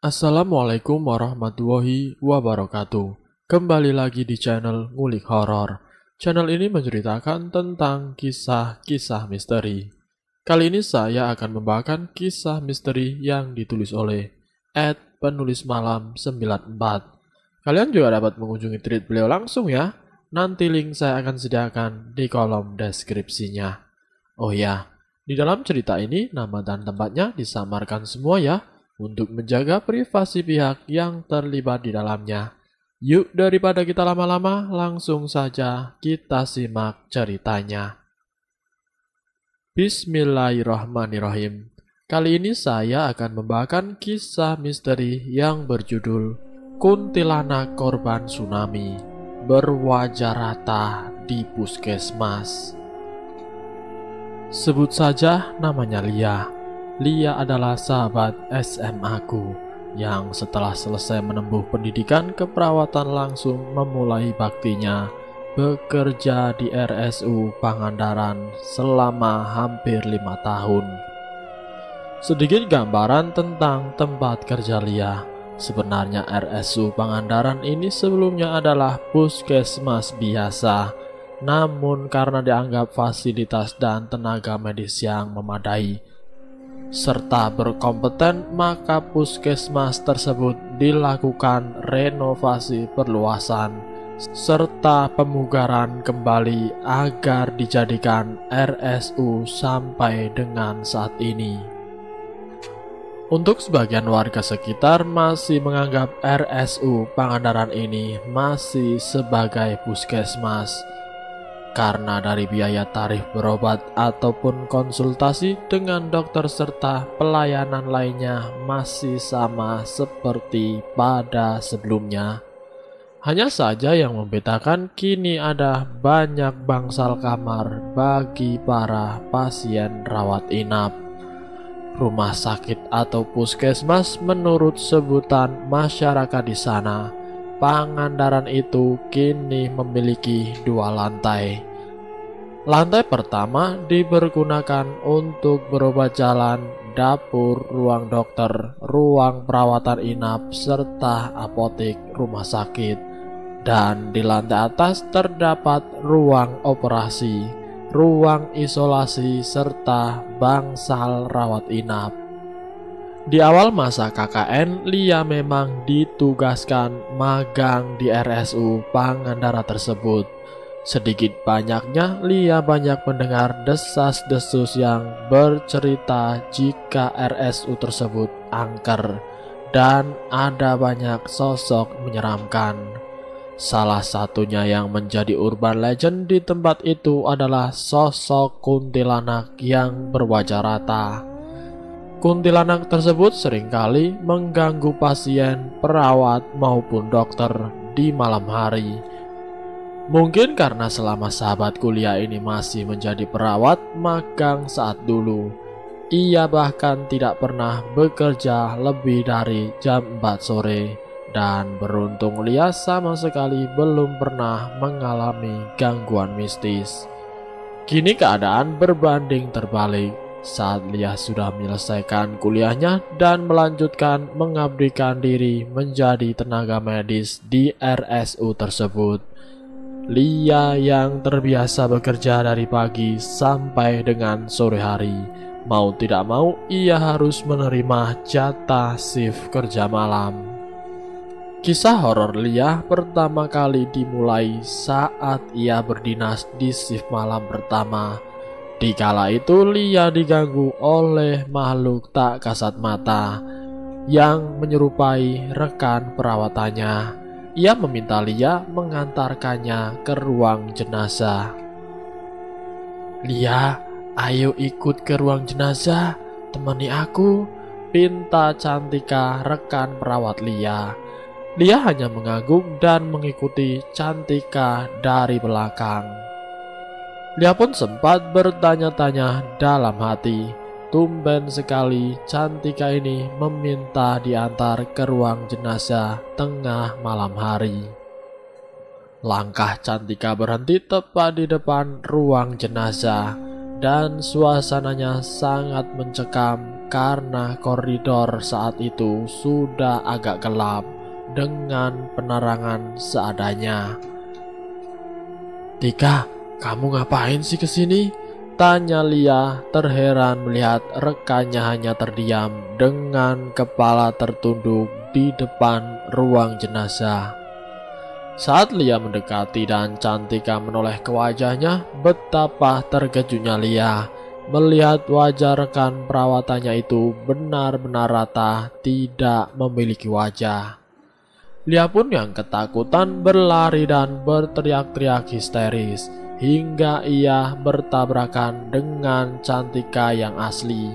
Assalamualaikum warahmatullahi wabarakatuh. Kembali lagi di channel Ngulik Horor. Channel ini menceritakan tentang kisah-kisah misteri. Kali ini saya akan membawakan kisah misteri yang ditulis oleh @penulismalam94. Kalian juga dapat mengunjungi tweet beliau langsung ya. Nanti link saya akan sediakan di kolom deskripsinya. Oh ya, di dalam cerita ini nama dan tempatnya disamarkan semua ya, untuk menjaga privasi pihak yang terlibat di dalamnya. Yuk, daripada kita lama-lama, langsung saja kita simak ceritanya. Bismillahirrahmanirrahim. Kali ini saya akan membawakan kisah misteri yang berjudul Kuntilanak Korban Tsunami Berwajah Rata di Puskesmas. Sebut saja namanya Lia. Lia adalah sahabat SMA ku yang setelah selesai menempuh pendidikan keperawatan langsung memulai baktinya bekerja di RSU Pangandaran selama hampir 5 tahun. Sedikit gambaran tentang tempat kerja Lia. Sebenarnya RSU Pangandaran ini sebelumnya adalah puskesmas biasa, namun karena dianggap fasilitas dan tenaga medis yang memadai serta berkompeten, maka puskesmas tersebut dilakukan renovasi perluasan serta pemugaran kembali agar dijadikan RSU sampai dengan saat ini. Untuk sebagian warga sekitar masih menganggap RSU Pangandaran ini masih sebagai puskesmas, karena dari biaya tarif berobat ataupun konsultasi dengan dokter serta pelayanan lainnya masih sama seperti pada sebelumnya. Hanya saja yang membedakan kini ada banyak bangsal kamar bagi para pasien rawat inap. Rumah sakit atau puskesmas menurut sebutan masyarakat di sana, Pangandaran itu kini memiliki 2 lantai. Lantai pertama dipergunakan untuk berobat jalan, dapur, ruang dokter, ruang perawatan inap, serta apotek rumah sakit. Dan di lantai atas terdapat ruang operasi, ruang isolasi, serta bangsal rawat inap. Di awal masa KKN, Lia memang ditugaskan magang di RSU Pangandaran tersebut. Sedikit banyaknya Lia banyak mendengar desas-desus yang bercerita jika RSU tersebut angker dan ada banyak sosok menyeramkan. Salah satunya yang menjadi urban legend di tempat itu adalah sosok kuntilanak yang berwajah rata. Kuntilanak tersebut seringkali mengganggu pasien, perawat, maupun dokter di malam hari. Mungkin karena selama sahabat kuliah ini masih menjadi perawat magang saat dulu, ia bahkan tidak pernah bekerja lebih dari jam 4 sore. Dan beruntung Lia sama sekali belum pernah mengalami gangguan mistis. Kini keadaan berbanding terbalik. Saat Lia sudah menyelesaikan kuliahnya dan melanjutkan mengabdikan diri menjadi tenaga medis di RSU tersebut, Lia yang terbiasa bekerja dari pagi sampai dengan sore hari, mau tidak mau ia harus menerima jatah shift kerja malam. Kisah horor Lia pertama kali dimulai saat ia berdinas di shift malam pertama. Dikala itu Lia diganggu oleh makhluk tak kasat mata yang menyerupai rekan perawatannya. Ia meminta Lia mengantarkannya ke ruang jenazah. "Lia, ayo ikut ke ruang jenazah, temani aku," pinta Cantika, rekan perawat Lia. Lia hanya mengangguk dan mengikuti Cantika dari belakang. Lia pun sempat bertanya-tanya dalam hati, tumben sekali Cantika ini meminta diantar ke ruang jenazah tengah malam hari. Langkah Cantika berhenti tepat di depan ruang jenazah dan suasananya sangat mencekam karena koridor saat itu sudah agak gelap dengan penerangan seadanya. "Tika, kamu ngapain sih kesini?" tanya Lia terheran melihat rekannya hanya terdiam dengan kepala tertunduk di depan ruang jenazah. Saat Lia mendekati dan Cantika menoleh ke wajahnya, betapa terkejutnya Lia melihat wajah rekan perawatannya itu benar-benar rata, tidak memiliki wajah. Lia pun yang ketakutan berlari dan berteriak-teriak histeris hingga ia bertabrakan dengan Cantika yang asli.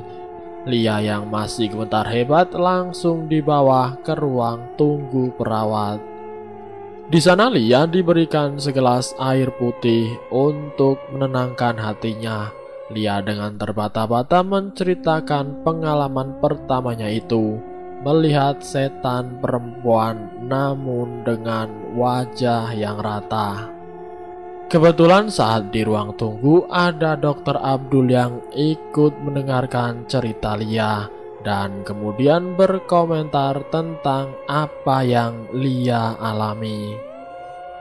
Lia yang masih gemetar hebat langsung dibawa ke ruang tunggu perawat. Di sana Lia diberikan segelas air putih untuk menenangkan hatinya. Lia dengan terbata-bata menceritakan pengalaman pertamanya itu, melihat setan perempuan namun dengan wajah yang rata. Kebetulan saat di ruang tunggu ada Dokter Abdul yang ikut mendengarkan cerita Lia dan kemudian berkomentar tentang apa yang Lia alami.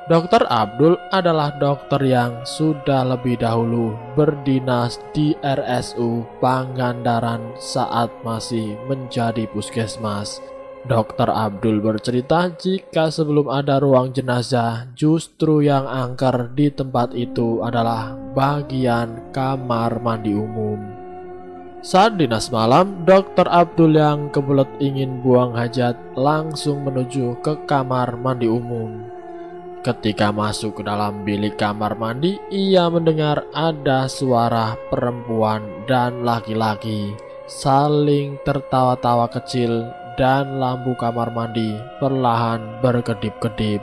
Dokter Abdul adalah dokter yang sudah lebih dahulu berdinas di RSU Pangandaran saat masih menjadi puskesmas. Dokter Abdul bercerita jika sebelum ada ruang jenazah, justru yang angker di tempat itu adalah bagian kamar mandi umum. Saat dinas malam, Dokter Abdul yang kebelet ingin buang hajat langsung menuju ke kamar mandi umum. Ketika masuk ke dalam bilik kamar mandi, ia mendengar ada suara perempuan dan laki-laki saling tertawa-tawa kecil dan lampu kamar mandi perlahan berkedip-kedip.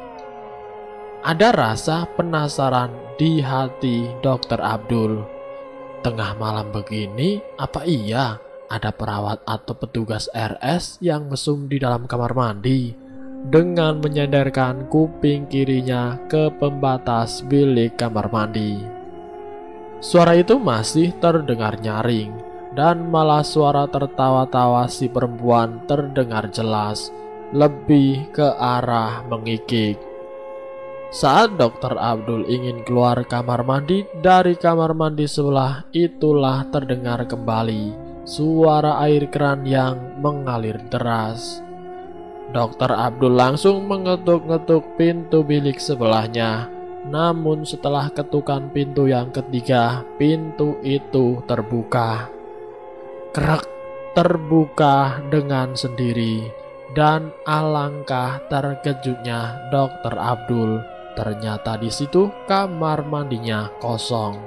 Ada rasa penasaran di hati Dokter Abdul. Tengah malam begini, apa iya ada perawat atau petugas RS yang mesum di dalam kamar mandi? Dengan menyandarkan kuping kirinya ke pembatas bilik kamar mandi. Suara itu masih terdengar nyaring, dan malah suara tertawa-tawa si perempuan terdengar jelas, lebih ke arah mengikik. Saat Dokter Abdul ingin keluar kamar mandi, dari kamar mandi sebelah itulah terdengar kembali suara air keran yang mengalir deras. Dokter Abdul langsung mengetuk-ngetuk pintu bilik sebelahnya. Namun setelah ketukan pintu yang ketiga, pintu itu terbuka. Krek, terbuka dengan sendiri. Dan alangkah terkejutnya Dokter Abdul. Ternyata di situ kamar mandinya kosong.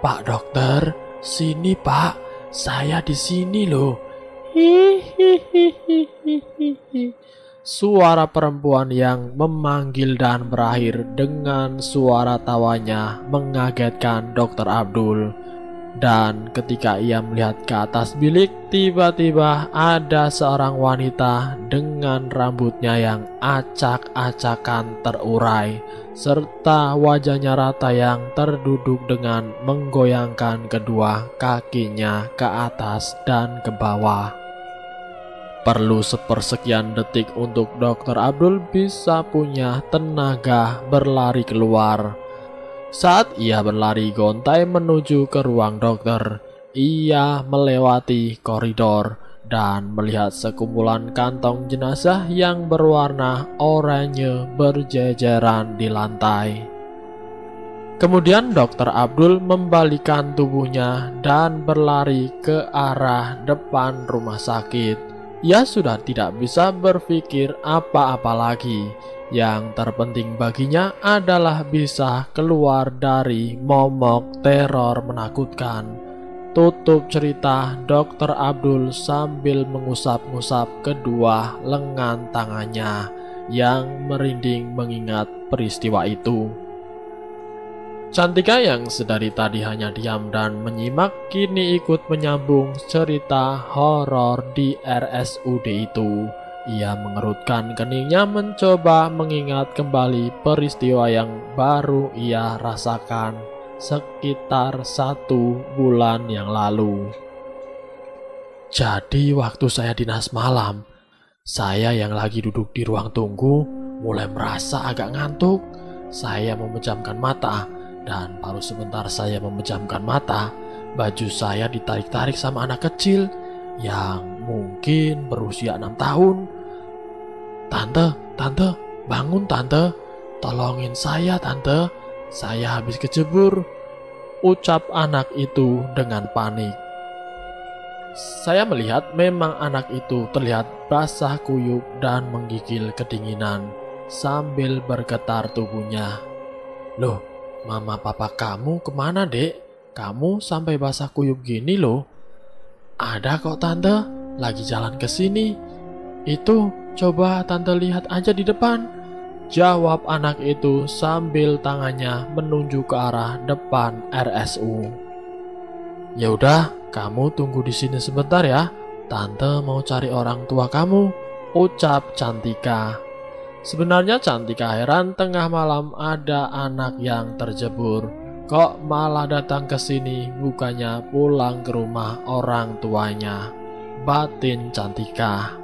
"Pak dokter, sini pak, saya di sini loh." Hihihihihihi. Suara perempuan yang memanggil dan berakhir dengan suara tawanya mengagetkan Dokter Abdul. Dan ketika ia melihat ke atas bilik, tiba-tiba ada seorang wanita dengan rambutnya yang acak-acakan terurai, serta wajahnya rata yang terduduk dengan menggoyangkan kedua kakinya ke atas dan ke bawah. Perlu sepersekian detik untuk Dokter Abdul bisa punya tenaga berlari keluar. Saat ia berlari gontai menuju ke ruang dokter, ia melewati koridor dan melihat sekumpulan kantong jenazah yang berwarna oranye berjejeran di lantai. Kemudian Dokter Abdul membalikan tubuhnya dan berlari ke arah depan rumah sakit. Ia sudah tidak bisa berpikir apa-apa lagi. Yang terpenting baginya adalah bisa keluar dari momok teror menakutkan. Tutup cerita Dokter Abdul sambil mengusap-ngusap kedua lengan tangannya yang merinding mengingat peristiwa itu. Cantika yang sedari tadi hanya diam dan menyimak kini ikut menyambung cerita horor di RSUD itu. Ia mengerutkan keningnya mencoba mengingat kembali peristiwa yang baru ia rasakan sekitar 1 bulan yang lalu. Jadi waktu saya dinas malam, saya yang lagi duduk di ruang tunggu mulai merasa agak ngantuk. Saya memejamkan mata, dan baru sebentar saya memejamkan mata, baju saya ditarik-tarik sama anak kecil yang mungkin berusia 6 tahun. Tante, bangun tante, tolongin saya tante, saya habis kejebur, ucap anak itu dengan panik. Saya melihat memang anak itu terlihat basah kuyup dan menggigil kedinginan sambil bergetar tubuhnya. Loh, mama papa kamu kemana dek? Kamu sampai basah kuyup gini loh. Ada kok tante, lagi jalan ke sini. Itu, coba tante lihat aja di depan, jawab anak itu sambil tangannya menunjuk ke arah depan RSU. Ya udah, kamu tunggu di sini sebentar ya. Tante mau cari orang tua kamu, ucap Cantika. Sebenarnya Cantika heran tengah malam ada anak yang terjebur. Kok malah datang ke sini, bukannya pulang ke rumah orang tuanya, batin Cantika.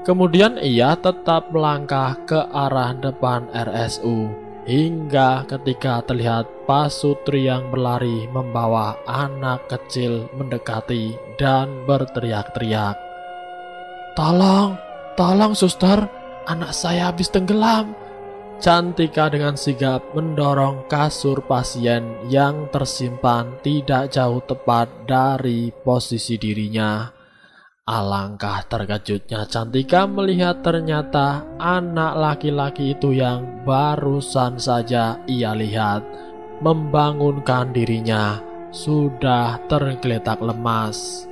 Kemudian ia tetap melangkah ke arah depan RSU hingga ketika terlihat Pasutri yang berlari membawa anak kecil mendekati dan berteriak-teriak. Tolong suster, anak saya habis tenggelam. Cantika dengan sigap mendorong kasur pasien yang tersimpan tidak jauh tepat dari posisi dirinya. Alangkah terkejutnya Cantika melihat ternyata anak laki-laki itu yang barusan saja ia lihat membangunkan dirinya sudah tergeletak lemas.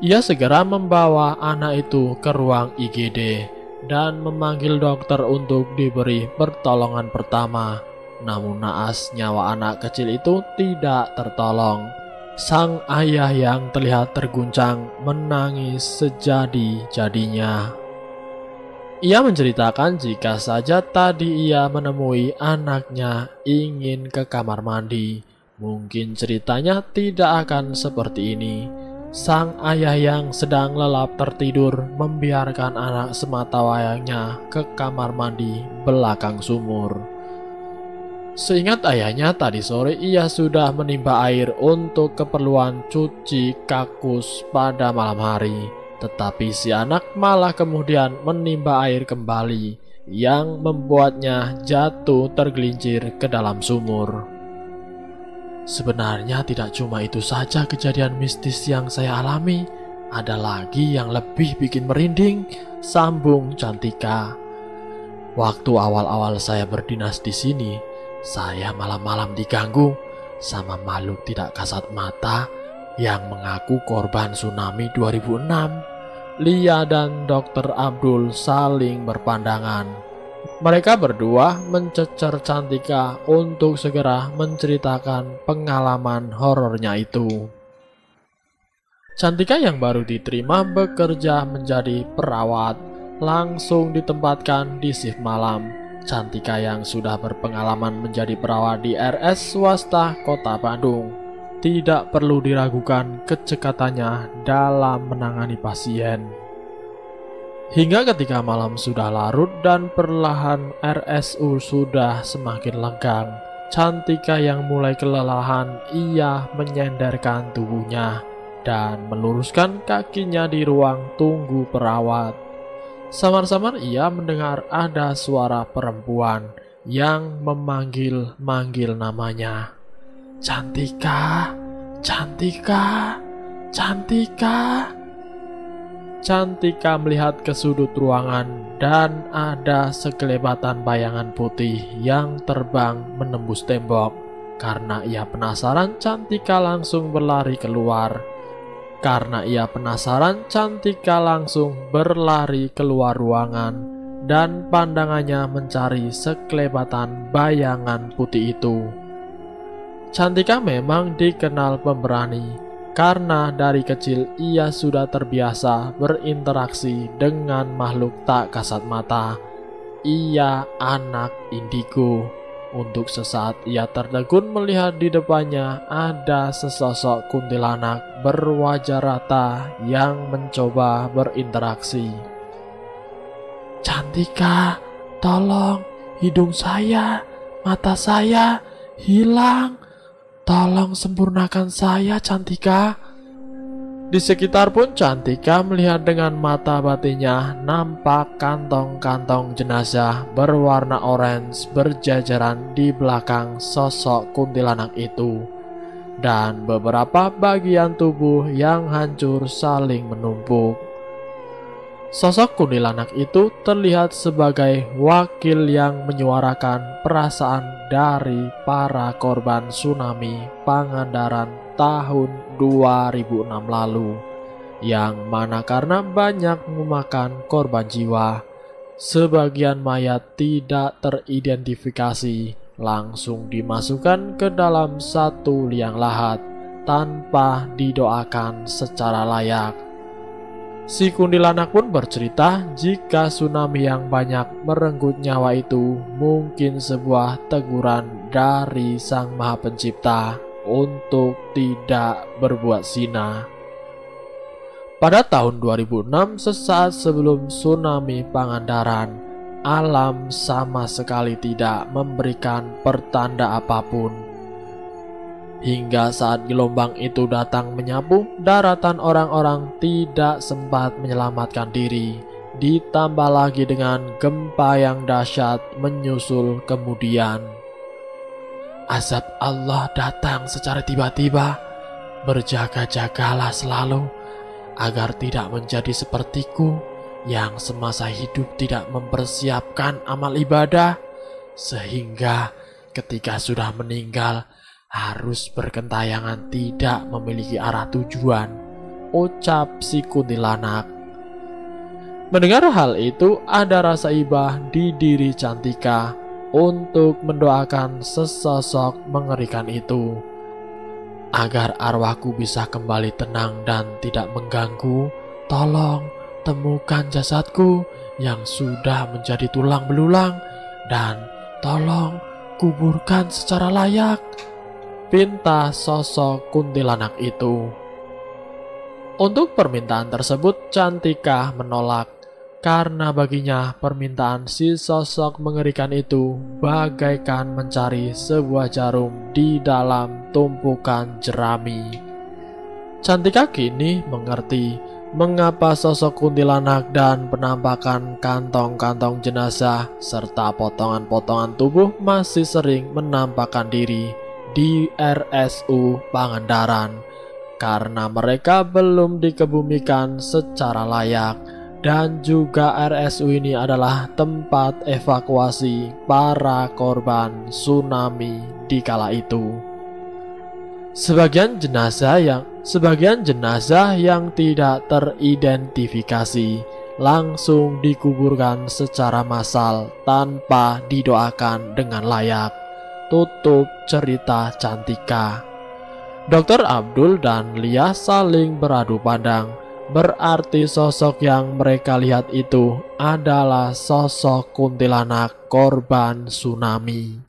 Ia segera membawa anak itu ke ruang IGD dan memanggil dokter untuk diberi pertolongan pertama. Namun naas nyawa anak kecil itu tidak tertolong. Sang ayah yang terlihat terguncang menangis sejadi-jadinya. Ia menceritakan jika saja tadi ia menemui anaknya ingin ke kamar mandi, mungkin ceritanya tidak akan seperti ini. Sang ayah yang sedang lelap tertidur membiarkan anak sematawayangnya ke kamar mandi belakang sumur. Seingat ayahnya tadi sore ia sudah menimba air untuk keperluan cuci kakus pada malam hari. Tetapi si anak malah kemudian menimba air kembali yang membuatnya jatuh tergelincir ke dalam sumur. Sebenarnya tidak cuma itu saja kejadian mistis yang saya alami. Ada lagi yang lebih bikin merinding, sambung Cantika. Waktu awal-awal saya berdinas di sini, saya malam-malam diganggu sama makhluk tidak kasat mata yang mengaku korban tsunami 2006. Lia dan Dr. Abdul saling berpandangan. Mereka berdua mencecer Cantika untuk segera menceritakan pengalaman horornya itu. Cantika yang baru diterima bekerja menjadi perawat langsung ditempatkan di shift malam. Cantika yang sudah berpengalaman menjadi perawat di RS swasta Kota Bandung tidak perlu diragukan kecekatannya dalam menangani pasien. Hingga ketika malam sudah larut dan perlahan RSU sudah semakin lenggang, Cantika yang mulai kelelahan ia menyenderkan tubuhnya dan meluruskan kakinya di ruang tunggu perawat. Samar-samar ia mendengar ada suara perempuan yang memanggil-manggil namanya. Cantika, Cantika, Cantika. Cantika melihat ke sudut ruangan dan ada sekelebatan bayangan putih yang terbang menembus tembok. Karena ia penasaran, Cantika langsung berlari keluar. Keluar ruangan dan pandangannya mencari sekelebatan bayangan putih itu. Cantika memang dikenal pemberani karena dari kecil ia sudah terbiasa berinteraksi dengan makhluk tak kasat mata. Ia anak indigo Untuk sesaat ia tertegun melihat di depannya ada sesosok kuntilanak berwajah rata yang mencoba berinteraksi. "Cantika, tolong, hidung saya, mata saya hilang. Tolong sempurnakan saya, Cantika." Di sekitar pun Cantika melihat dengan mata batinnya nampak kantong-kantong jenazah berwarna orange berjajaran di belakang sosok kuntilanak itu, dan beberapa bagian tubuh yang hancur saling menumpuk. Sosok kuntilanak itu terlihat sebagai wakil yang menyuarakan perasaan dari para korban tsunami Pangandaran tahun 2006 lalu, yang mana karena banyak memakan korban jiwa, sebagian mayat tidak teridentifikasi langsung dimasukkan ke dalam satu liang lahat tanpa didoakan secara layak. Si kuntilanak pun bercerita jika tsunami yang banyak merenggut nyawa itu mungkin sebuah teguran dari Sang Maha Pencipta untuk tidak berbuat zina. Pada tahun 2006, sesaat sebelum tsunami Pangandaran, alam sama sekali tidak memberikan pertanda apapun. Hingga saat gelombang itu datang menyapu, daratan orang-orang tidak sempat menyelamatkan diri. Ditambah lagi dengan gempa yang dahsyat menyusul kemudian. Azab Allah datang secara tiba-tiba. Berjaga-jagalah selalu agar tidak menjadi sepertiku yang semasa hidup tidak mempersiapkan amal ibadah, sehingga ketika sudah meninggal harus berkentayangan tidak memiliki arah tujuan, ucap si kuntilanak. Mendengar hal itu, ada rasa iba di diri Cantika untuk mendoakan sesosok mengerikan itu, agar arwahku bisa kembali tenang dan tidak mengganggu. Tolong temukan jasadku yang sudah menjadi tulang belulang dan tolong kuburkan secara layak, pinta sosok kuntilanak itu. Untuk permintaan tersebut Cantika menolak, karena baginya permintaan si sosok mengerikan itu bagaikan mencari sebuah jarum di dalam tumpukan jerami. Cantika kini mengerti mengapa sosok kuntilanak dan penampakan kantong-kantong jenazah serta potongan-potongan tubuh masih sering menampakkan diri di RSU Pangandaran, karena mereka belum dikebumikan secara layak, dan juga RSU ini adalah tempat evakuasi para korban tsunami di kala itu. Sebagian jenazah yang tidak teridentifikasi langsung dikuburkan secara massal tanpa didoakan dengan layak, tutup cerita Cantika. Dr. Abdul dan Lia saling beradu pandang. Berarti sosok yang mereka lihat itu adalah sosok kuntilanak korban tsunami.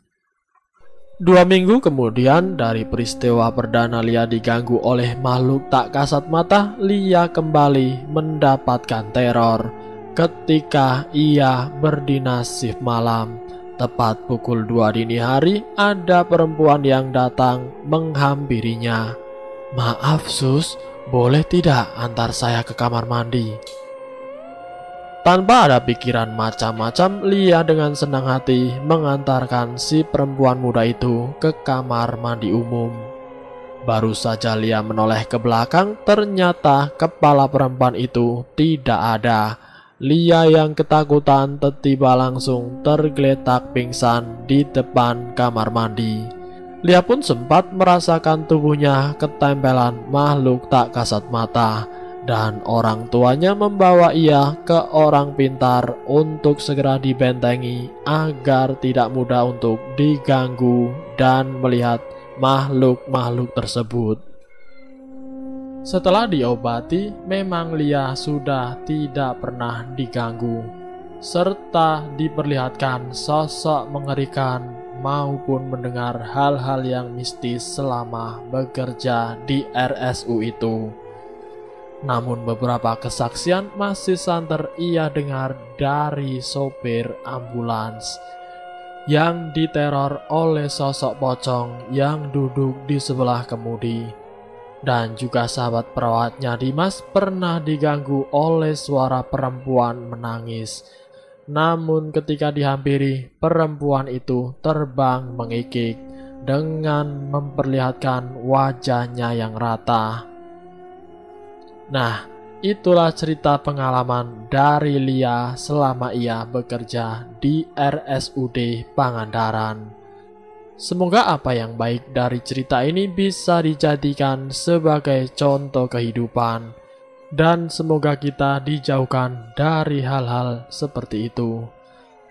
2 minggu kemudian dari peristiwa perdana Lia diganggu oleh makhluk tak kasat mata, Lia kembali mendapatkan teror ketika ia berdinas shift malam. Tepat pukul 2 dini hari, ada perempuan yang datang menghampirinya. "Maaf sus, boleh tidak antar saya ke kamar mandi?" Tanpa ada pikiran macam-macam, Lia dengan senang hati mengantarkan si perempuan muda itu ke kamar mandi umum. Baru saja Lia menoleh ke belakang, ternyata kepala perempuan itu tidak ada. Lia yang ketakutan tiba langsung tergeletak pingsan di depan kamar mandi. Lia pun sempat merasakan tubuhnya ketempelan makhluk tak kasat mata, dan orang tuanya membawa ia ke orang pintar untuk segera dibentengi agar tidak mudah untuk diganggu dan melihat makhluk-makhluk tersebut. Setelah diobati, memang Lia sudah tidak pernah diganggu, serta diperlihatkan sosok mengerikan maupun mendengar hal-hal yang mistis selama bekerja di RSU itu. Namun beberapa kesaksian masih santer ia dengar dari sopir ambulans yang diteror oleh sosok pocong yang duduk di sebelah kemudi. Dan juga sahabat perawatnya Dimas pernah diganggu oleh suara perempuan menangis. Namun ketika dihampiri, perempuan itu terbang mengikik dengan memperlihatkan wajahnya yang rata. Nah, itulah cerita pengalaman dari Lia selama ia bekerja di RSUD Pangandaran. Semoga apa yang baik dari cerita ini bisa dijadikan sebagai contoh kehidupan, dan semoga kita dijauhkan dari hal-hal seperti itu.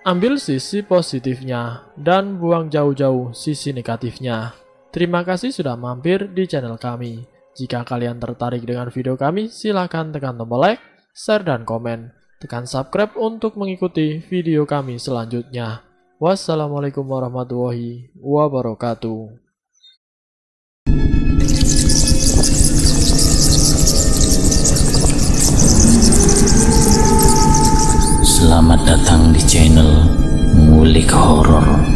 Ambil sisi positifnya dan buang jauh-jauh sisi negatifnya. Terima kasih sudah mampir di channel kami. Jika kalian tertarik dengan video kami, silahkan tekan tombol like, share, dan komen. Tekan subscribe untuk mengikuti video kami selanjutnya. Wassalamualaikum warahmatullahi wabarakatuh. Selamat datang di channel Ngulik Horor.